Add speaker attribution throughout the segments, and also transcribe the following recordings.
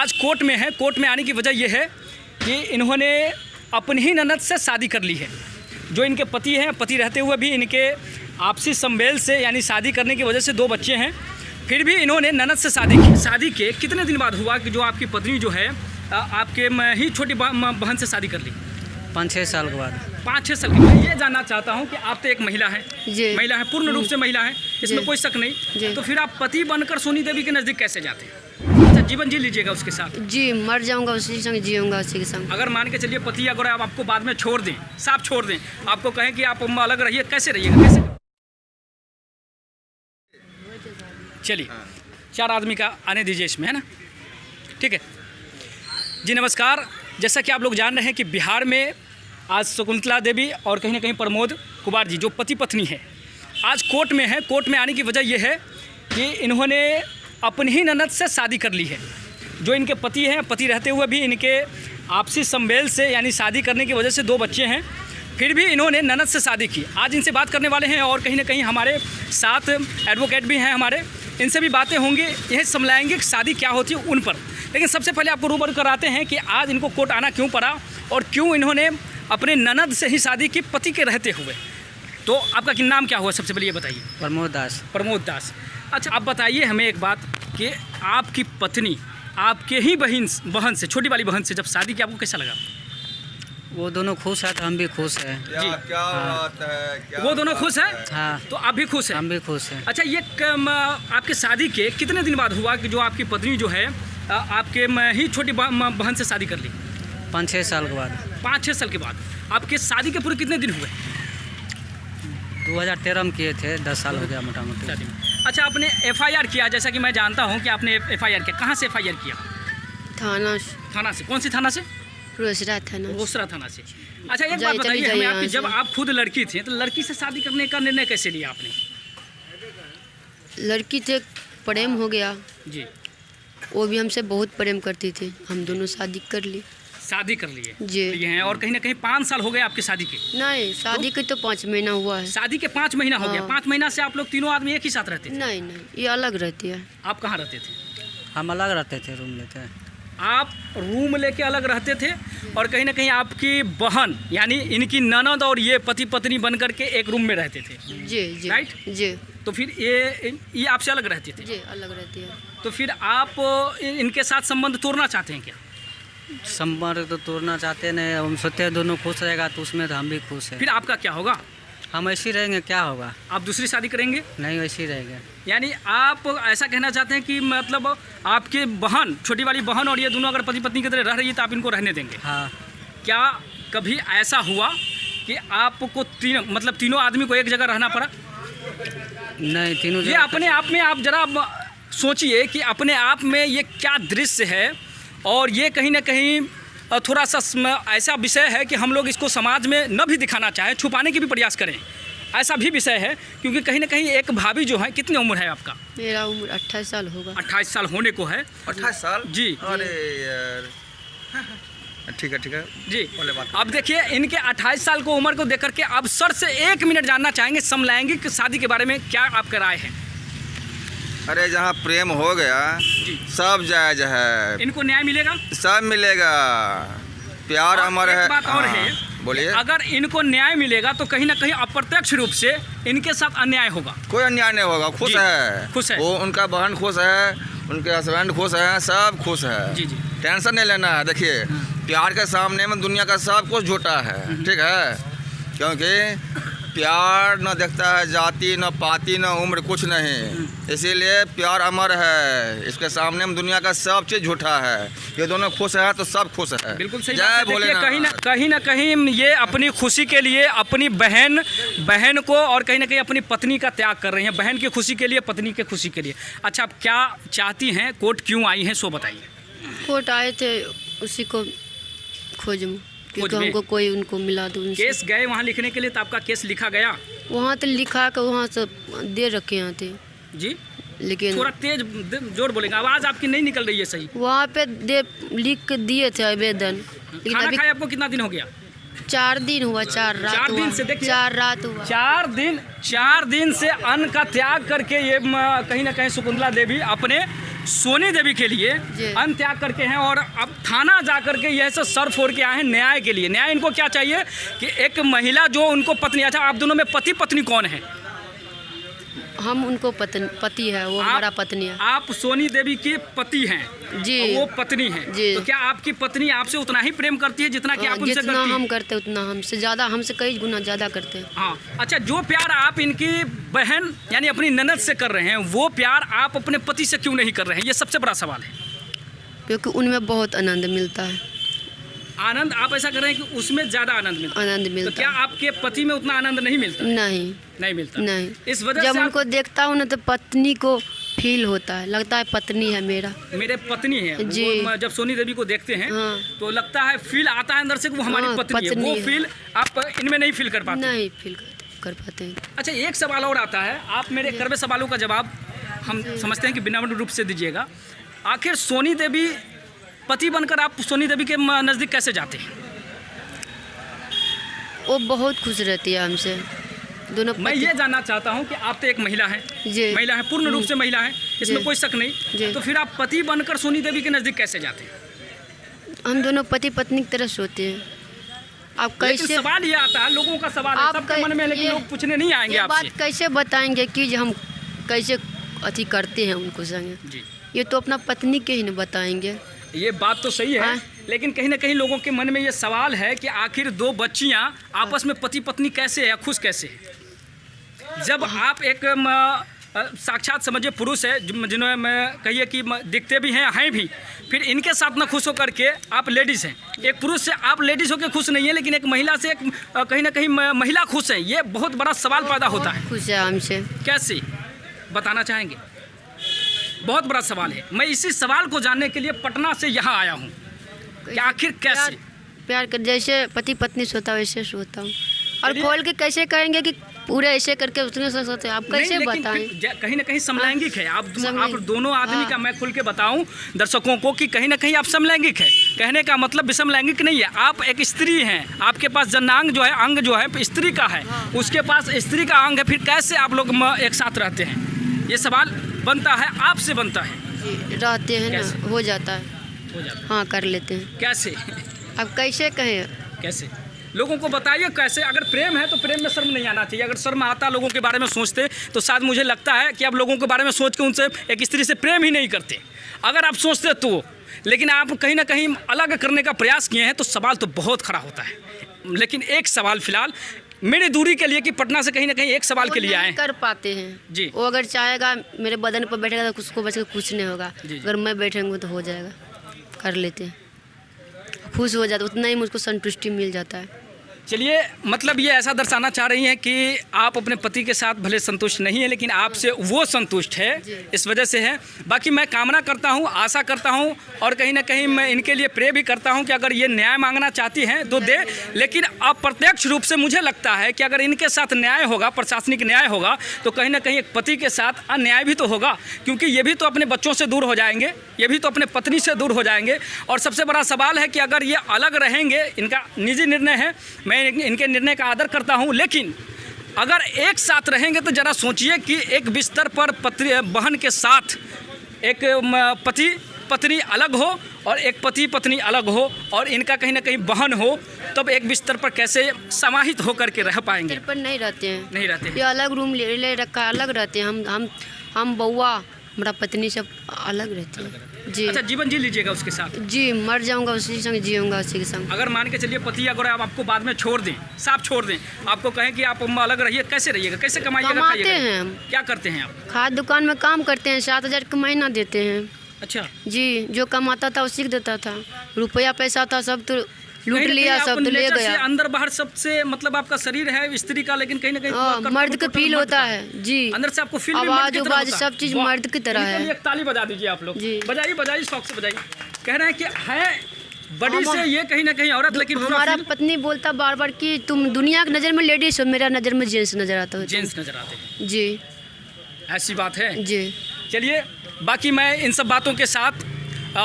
Speaker 1: आज कोर्ट में है। कोर्ट में आने की वजह यह है कि इन्होंने अपनी ही ननद से शादी कर ली है। जो इनके पति हैं, पति रहते हुए भी इनके आपसी संबेल से यानी शादी करने की वजह से 2 बच्चे हैं, फिर भी इन्होंने ननद से शादी की। शादी के कितने दिन बाद हुआ कि जो आपकी पत्नी जो है आपके ही छोटी बहन से शादी कर ली?
Speaker 2: 5-6 साल के बाद।
Speaker 1: 5-6 साल के बाद। ये जानना चाहता हूँ कि आप तो एक महिला है, महिला है, पूर्ण रूप से महिला है, इसमें कोई शक नहीं, तो फिर आप पति बनकर सोनी देवी के नज़दीक कैसे जाते हैं? अच्छा, जीवन जी लीजिएगा उसके साथ?
Speaker 3: जी, मर जाऊंगा उसी संग, जीऊंगा उसी के संग।
Speaker 1: अगर मान के चलिए पति अगर आपको बाद में छोड़ दें, साफ छोड़ दें, आपको कहें कि आप अलग रहिए, कैसे रहिएगा? कैसे? चलिए 4 आदमी का आने दीजिए इसमें, है ना? ठीक है जी, नमस्कार। जैसा कि आप लोग जान रहे हैं कि बिहार में आज शकुंतला देवी और कहीं ना कहीं प्रमोद कुमार जी जो पति पत्नी है, आज कोर्ट में है। कोर्ट में आने की वजह यह है कि इन्होंने अपनी ही ननद से शादी कर ली है। जो इनके पति हैं, पति रहते हुए भी इनके आपसी संबेल से यानी शादी करने की वजह से 2 बच्चे हैं, फिर भी इन्होंने ननद से शादी की। आज इनसे बात करने वाले हैं और कहीं ना कहीं हमारे साथ एडवोकेट भी हैं हमारे, इनसे भी बातें होंगी, यह समझाएंगे कि शादी क्या होती है उन पर। लेकिन सबसे पहले आपको रूबरू कराते हैं कि आज इनको कोर्ट आना क्यों पड़ा और क्यों इन्होंने अपने ननद से ही शादी की पति के रहते हुए। तो आपका नाम क्या हुआ, सबसे पहले ये बताइए।
Speaker 2: प्रमोद दास।
Speaker 1: प्रमोद दास। अच्छा, आप बताइए हमें एक बात कि आपकी पत्नी आपके ही बहन से, छोटी वाली बहन से जब शादी की, आपको कैसा लगा?
Speaker 2: वो दोनों खुश है तो हम भी खुश हैं।
Speaker 1: जी,
Speaker 4: क्या बात है, क्या
Speaker 1: वो दोनों खुश हैं?
Speaker 2: हाँ,
Speaker 1: तो आप भी खुश हैं?
Speaker 2: हम भी खुश हैं।
Speaker 1: अच्छा, ये आपके शादी के कितने दिन बाद हुआ कि जो आपकी पत्नी जो है आपके ही छोटी बहन से शादी कर ली?
Speaker 2: 5-6 साल के बाद।
Speaker 1: 5-6 साल के बाद। आपके शादी के पूरे कितने दिन हुए?
Speaker 2: 2013 में किए थे, 10 साल हो गया मोटा मोटी।
Speaker 1: शादी में। अच्छा, आपने FIR किया, जैसा कि मैं जानता हूँ कि आपने FIR किया। कहाँ से FIR किया? थाना से। कौन सी थाना से?
Speaker 3: रोसड़ा
Speaker 1: थाना से। अच्छा, एक बात बताइए हमें, आपकी जब आप खुद लड़की थी तो लड़की से शादी करने का निर्णय कैसे लिया आपने?
Speaker 3: लड़की थे, प्रेम हो गया
Speaker 1: जी।
Speaker 3: वो भी हमसे बहुत प्रेम करती थी, हम दोनों शादी कर ली।
Speaker 1: शादी कर लिए
Speaker 3: जी।
Speaker 1: ये हैं और कहीं ना कहीं 5 साल हो गए आपकी शादी के?
Speaker 3: नहीं, शादी के तो 5 महीना हुआ है।
Speaker 1: शादी के 5 महीना हो गया। 5 महीना से आप लोग तीनों आदमी एक ही साथ रहते थे?
Speaker 3: नहीं, ये अलग रहती है।
Speaker 1: आप कहाँ रहते थे?
Speaker 2: हम अलग रहते थे, रूम लेते हैं।
Speaker 1: आप रूम लेके अलग रहते थे और कहीं ना कहीं आपकी बहन यानी इनकी ननद और ये पति पत्नी बन करके एक रूम में रहते थे?
Speaker 3: जी।
Speaker 1: राइट
Speaker 3: जी।
Speaker 1: तो फिर ये आपसे अलग रहते थे?
Speaker 3: जी, अलग रहती है।
Speaker 1: तो फिर आप इनके साथ संबंध तोड़ना चाहते हैं क्या?
Speaker 2: संपर्क तो तोड़ना चाहते नहीं, हम सोचते हैं दोनों खुश रहेगा तो उसमें तो हम भी खुश हैं।
Speaker 1: फिर आपका क्या होगा?
Speaker 2: हम ऐसे ही रहेंगे, क्या होगा?
Speaker 1: आप दूसरी शादी करेंगे?
Speaker 2: नहीं, वैसे ही रहेंगे।
Speaker 1: यानी आप ऐसा कहना चाहते हैं कि मतलब आपकी बहन, छोटी वाली बहन और ये दोनों अगर पति पत्नी की तरह रह रही है तो आप इनको रहने देंगे?
Speaker 2: हाँ।
Speaker 1: क्या कभी ऐसा हुआ कि आपको तीनों आदमी को एक जगह रहना पड़ा?
Speaker 2: नहीं, तीनों
Speaker 1: ये अपने आप में आप जरा सोचिए कि अपने आप में ये क्या दृश्य है और ये कहीं ना कहीं थोड़ा सा ऐसा विषय है कि हम लोग इसको समाज में न भी दिखाना चाहें, छुपाने की भी प्रयास करें, ऐसा भी विषय है। क्योंकि कहीं ना कहीं एक भाभी जो है, कितनी उम्र है आपका?
Speaker 3: मेरा उम्र 28 साल होगा।
Speaker 1: 28 साल होने को है।
Speaker 4: 28 साल?
Speaker 1: जी।
Speaker 4: अरे यार, ठीक है
Speaker 1: जी।
Speaker 4: बोले बात।
Speaker 1: अब देखिए, इनके 28 साल को उम्र को देख करके अब सर से 1 मिनट जानना चाहेंगे समलैंगिक शादी के बारे में, क्या आपका राय है?
Speaker 4: अरे जहाँ प्रेम हो गया
Speaker 1: जी।
Speaker 4: सब जायज है,
Speaker 1: इनको न्याय मिलेगा?
Speaker 4: सब मिलेगा, प्यार अमर है।
Speaker 1: एक बात और है,
Speaker 4: बोलिए।
Speaker 1: अगर इनको न्याय मिलेगा तो कहीं ना कहीं अप्रत्यक्ष रूप से इनके साथ अन्याय होगा।
Speaker 4: कोई अन्याय नहीं होगा, खुश
Speaker 1: जी,
Speaker 4: है।
Speaker 1: खुश है।
Speaker 4: वो उनका बहन खुश है, उनके हस्बैंड खुश है, सब खुश है।
Speaker 1: जी।
Speaker 4: टेंशन नहीं लेना है। देखिए, प्यार के सामने में दुनिया का सब कुछ झूठा है, ठीक है? क्योंकि प्यार न देखता है जाति, न पाति, न उम्र, कुछ नहीं। इसीलिए प्यार अमर है, इसके सामने में दुनिया का सब चीज़ झूठा है। ये दोनों खुश है तो सब खुश है।
Speaker 1: बिल्कुल सही
Speaker 4: जय
Speaker 1: बात है। देखिए,
Speaker 4: भोलेनाथ।
Speaker 1: कहीं ना कहीं ये अपनी खुशी के लिए अपनी बहन को और कहीं ना कहीं अपनी पत्नी का त्याग कर रही हैं, बहन की खुशी के लिए, पत्नी की खुशी के लिए। अच्छा, आप क्या चाहती हैं? कोर्ट क्यों आई हैं, सो बताइए।
Speaker 3: कोर्ट आए थे उसी को खोज में, क्योंकि हमको कोई उनको मिला दो।
Speaker 1: केस गए वहाँ लिखने के लिए, तो आपका केस लिखा गया?
Speaker 3: वहाँ तो लिखा के वहाँ से दे रखे यहाँ थे
Speaker 1: जी।
Speaker 3: लेकिन
Speaker 1: थोड़ा तेज जोर बोलेंगे, आवाज़ आपकी नहीं निकल रही है सही।
Speaker 3: वहाँ पे लिख के दिए थे आवेदन, लेकिन
Speaker 1: खाना
Speaker 3: अभी
Speaker 1: खाए आपको कितना दिन हो गया?
Speaker 3: 4 दिन हुआ, 4 रात
Speaker 1: 4 दिन
Speaker 3: हुआ।
Speaker 1: से देखिए,
Speaker 3: 4 रात हुआ।
Speaker 1: 4 दिन से अन्न का त्याग करके ये कहीं ना कहीं शकुंतला देवी अपने सोनी देवी के लिए
Speaker 3: जी।
Speaker 1: अन्न त्याग करके हैं और अब थाना जा करके यह सब सर फोड़ के आए हैं न्याय के लिए। न्याय इनको क्या चाहिए कि एक महिला जो उनको पत्नी, अच्छा आप दोनों में पति पत्नी कौन है?
Speaker 3: हम उनको पति है, वो हमारा पत्नी है।
Speaker 1: आप सोनी देवी के पति हैं
Speaker 3: जी।
Speaker 1: और वो पत्नी है।
Speaker 3: जी।
Speaker 1: तो क्या आपकी पत्नी आपसे उतना ही प्रेम करती है जितना कि आप उनसे
Speaker 3: जितना
Speaker 1: करती
Speaker 3: हम
Speaker 1: हैं?
Speaker 3: करते उतना हमसे ज़्यादा, हमसे कई गुना ज़्यादा करते हैं।
Speaker 1: हाँ, अच्छा जो प्यार आप इनकी बहन यानी अपनी ननद से कर रहे हैं वो प्यार आप अपने पति से क्यों नहीं कर रहे हैं? ये सबसे बड़ा सवाल है।
Speaker 3: क्योंकि उनमें बहुत आनंद मिलता है।
Speaker 1: आनंद आप ऐसा कर रहे हैं कि उसमें ज़्यादा आनंद मिलता है।
Speaker 3: आनंद
Speaker 1: तो
Speaker 3: मिलता
Speaker 1: क्या आपके पति में उतना आनंद नहीं मिलता?
Speaker 3: नहीं
Speaker 1: नहीं मिलता।
Speaker 3: नहीं।
Speaker 1: इस वजह
Speaker 3: जब
Speaker 1: से
Speaker 3: उनको देखता हूँ ना तो पत्नी को फील होता है, लगता है पत्नी है मेरा।
Speaker 1: मेरे पत्नी है
Speaker 3: जी।
Speaker 1: वो जब सोनी देवी को देखते हैं
Speaker 3: हाँ।
Speaker 1: तो लगता है फील आता है अंदर से कि वो हमारी
Speaker 3: हाँ,
Speaker 1: पत्नी है।
Speaker 3: पत्नी
Speaker 1: वो
Speaker 3: है।
Speaker 1: फील आप इनमें नहीं फील कर पाते?
Speaker 3: नहीं फील कर पाते हैं।
Speaker 1: अच्छा एक सवाल और आता है, आप मेरे करवे सवालों का जवाब हम समझते हैं कि विनम्र रूप से दीजिएगा। आखिर सोनी देवी पति बनकर आप सोनी देवी के नज़दीक कैसे जाते हैं?
Speaker 3: वो बहुत खुश रहती है हमसे, दोनों
Speaker 1: मैं ये जानना चाहता हूँ कि आप तो एक महिला हैं,
Speaker 3: जी।
Speaker 1: महिला है, पूर्ण रूप से महिला है, इसमें
Speaker 3: जी।
Speaker 1: कोई शक नहीं।
Speaker 3: जी।
Speaker 1: तो फिर आप पति बनकर सोनी देवी के नज़दीक कैसे जाते हैं?
Speaker 3: हम दोनों पति पत्नी की तरह सोते हैं। आप
Speaker 1: लेकिन
Speaker 3: कैसे
Speaker 1: सवाल ये आता है, लोगों का सवाल है
Speaker 3: आप
Speaker 1: सबके मन में, लेकिन
Speaker 3: ये-
Speaker 1: लोग पूछने नहीं आएंगे
Speaker 3: ये
Speaker 1: आपसे।
Speaker 3: बात कैसे बताएंगे कि हम कैसे अथी करते हैं उनको संगे?
Speaker 1: जी,
Speaker 3: ये तो अपना पत्नी के ही न बताएंगे।
Speaker 1: ये बात तो सही है,
Speaker 3: हाँ।
Speaker 1: लेकिन कहीं ना कहीं लोगों के मन में ये सवाल है कि आखिर दो बच्चियां आपस में पति पत्नी कैसे है, खुश कैसे है? जब आप एक साक्षात समझिए पुरुष है जिन्होंने मैं कहिए कि दिखते भी हैं भी, फिर इनके साथ ना खुश होकर के आप लेडीज़ हैं। एक पुरुष से आप लेडीज़ होकर खुश नहीं है, लेकिन एक महिला से एक कहीं ना कहीं महिला खुश है। ये बहुत बड़ा सवाल पैदा होता है।
Speaker 3: खुश है हमसे।
Speaker 1: कैसे बताना चाहेंगे? बहुत बड़ा सवाल है। मैं इसी सवाल को जानने के लिए पटना से यहाँ आया हूँ कि आखिर कैसे।
Speaker 3: प्यार कर जैसे पति पत्नी सोता वैसे सोता हूँ। और
Speaker 1: चलिए।
Speaker 3: खोल के कैसे कहेंगे कि पूरे ऐसे करके उसने सोते, आप कैसे
Speaker 1: नहीं, लेकिन
Speaker 3: बताएं?
Speaker 1: फिर कहीं ना कहीं समलैंगिक है। आप
Speaker 3: समलैंगिक।
Speaker 1: दोनों आदमी
Speaker 3: हाँ।
Speaker 1: का मैं खुल के बताऊं दर्शकों को कि कहीं ना कहीं आप समलैंगिक है। कहने का मतलब विषमलैंगिक नहीं है। आप एक स्त्री हैं, आपके पास जनांग जो है, अंग जो है स्त्री का है, उसके पास स्त्री का अंग है, फिर कैसे आप लोग एक साथ रहते हैं? ये सवाल बनता है, आपसे बनता है।
Speaker 3: जी, रहते हैं
Speaker 1: कैसे?
Speaker 3: ना, हो जाता है।
Speaker 1: हो जाता
Speaker 3: हाँ कर लेते हैं।
Speaker 1: है। कैसे?
Speaker 3: अब कैसे कहें?
Speaker 1: कैसे लोगों को बताइए कैसे? अगर प्रेम है तो प्रेम में शर्म नहीं आना चाहिए। अगर शर्म आता लोगों के बारे में सोचते तो शायद मुझे लगता है कि आप लोगों के बारे में सोच के उनसे एक स्त्री से प्रेम ही नहीं करते। अगर आप सोचते तो, लेकिन आप कहीं ना कहीं अलग करने का प्रयास किए हैं तो सवाल तो बहुत खड़ा होता है। लेकिन एक सवाल फिलहाल मेरी दूरी के लिए कि पटना से कहीं ना कहीं एक सवाल के लिए
Speaker 3: वो
Speaker 1: आए
Speaker 3: नहीं कर पाते हैं
Speaker 1: जी।
Speaker 3: वो अगर चाहेगा मेरे बदन पर बैठेगा तो उसको बच के कुछ नहीं होगा।
Speaker 1: जी।
Speaker 3: अगर मैं बैठेंगे तो हो जाएगा, कर लेते हैं, खुश हो जाता, उतना ही मुझको संतुष्टि मिल जाता है।
Speaker 1: चलिए, मतलब ये ऐसा दर्शाना चाह रही हैं कि आप अपने पति के साथ भले संतुष्ट नहीं है, लेकिन आपसे वो संतुष्ट है, इस वजह से है। बाकी मैं कामना करता हूँ, आशा करता हूँ और कहीं ना कहीं मैं इनके लिए प्रे भी करता हूँ कि अगर ये न्याय मांगना चाहती हैं तो दे। लेकिन अप्रत्यक्ष रूप से मुझे लगता है कि अगर इनके साथ न्याय होगा, प्रशासनिक न्याय होगा, तो कहीं ना कहीं एक पति के साथ अन्याय भी तो होगा, क्योंकि ये भी तो अपने बच्चों से दूर हो जाएंगे, ये भी तो अपने पत्नी से दूर हो जाएंगे। और सबसे बड़ा सवाल है कि अगर ये अलग रहेंगे, इनका निजी निर्णय है, मैं इनके निर्णय का आदर करता हूं, लेकिन अगर एक साथ रहेंगे तो ज़रा सोचिए कि एक बिस्तर पर बहन के साथ एक पति पत्नी अलग हो और एक पति पत्नी अलग हो और इनका कहीं ना कहीं बहन हो, तब एक बिस्तर पर कैसे समाहित होकर के रह पाएंगे?
Speaker 3: बिस्तर पर नहीं रहते हैं,
Speaker 1: नहीं रहते
Speaker 3: ये अलग रूम ले रखा है, अलग रहते हैं। हम बउआ, हमारा पत्नी सब अलग रहती है। जी।
Speaker 1: अच्छा, जीवन जी लीजिएगा उसके साथ?
Speaker 3: जी, मर जाऊंगा उसी के संग, जीऊंगा उसी के संग।
Speaker 1: अगर मान के चलिए पति अगर आप आपको बाद में छोड़ दें, साफ छोड़ दें, आपको कहें कि आप अलग रहिए, कैसे रहिएगा, कैसे कमाइएगा,
Speaker 3: कमाते
Speaker 1: खाइएगा?
Speaker 3: हैं हम,
Speaker 1: क्या करते हैं आप?
Speaker 3: खाद दुकान में काम करते हैं, 7,000 का महीना देते हैं।
Speaker 1: अच्छा,
Speaker 3: जी, जो कमाता था उसी को देता था, रुपया पैसा था सब तो लूट
Speaker 1: कहीं ना
Speaker 3: लिया,
Speaker 1: कहीं
Speaker 3: सब
Speaker 1: आप
Speaker 3: तो ले
Speaker 1: नेचर से
Speaker 3: गया।
Speaker 1: अंदर बाहर सबसे मतलब आपका शरीर है स्त्री का, लेकिन कहीं ना कहीं
Speaker 3: मर्द का फील होता है। जी,
Speaker 1: अंदर से आपको फील
Speaker 3: आवाज उवाज सब चीज मर्द की तरह है।
Speaker 1: एक ताली बजा दीजिए आप लोग।
Speaker 3: जी।
Speaker 1: बजाइए बजाइए, शौक से बजाइए। कह रहे हैं कि है बड़ी से ये कहीं ना कहीं औरत, लेकिन पूरा
Speaker 3: हमारा
Speaker 1: feel
Speaker 3: पत्नी बोलता बार बार कि तुम दुनिया की नज़र में लेडीज हो, मेरा नज़र में जेंट्स नज़र आता है।
Speaker 1: जेंट्स नजर आते हैं।
Speaker 3: जी
Speaker 1: ऐसी बात है।
Speaker 3: जी।
Speaker 1: चलिए, बाकी मैं इन सब बातों के साथ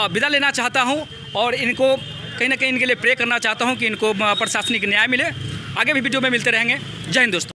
Speaker 1: विदा लेना चाहता हूं और इनको कहीं ना कहीं इनके लिए प्रे करना चाहता हूं कि इनको प्रशासनिक न्याय मिले। आगे भी वीडियो में मिलते रहेंगे। जय हिंद दोस्तों।